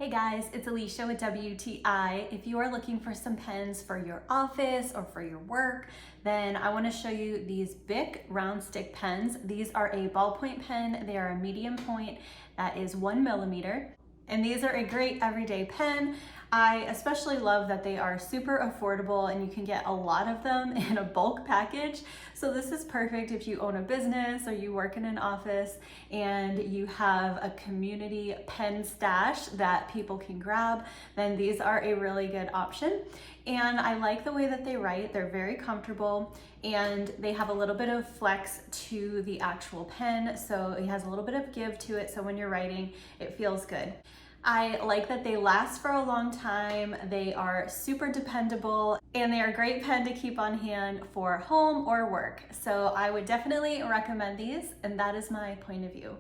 Hey guys, it's Alicia with WTI. If you are looking for some pens for your office or for your work, then I want to show you these BIC round stick pens. These are a ballpoint pen. They are a medium point that is 1 millimeter. And these are a great everyday pen. I especially love that they are super affordable and you can get a lot of them in a bulk package. So this is perfect if you own a business or you work in an office and you have a community pen stash that people can grab, then these are a really good option. And I like the way that they write. They're very comfortable and they have a little bit of flex to the actual pen. So it has a little bit of give to it. So when you're writing, it feels good. I like that they last for a long time, they are super dependable, and they are a great pen to keep on hand for home or work. So I would definitely recommend these, and that is my point of view.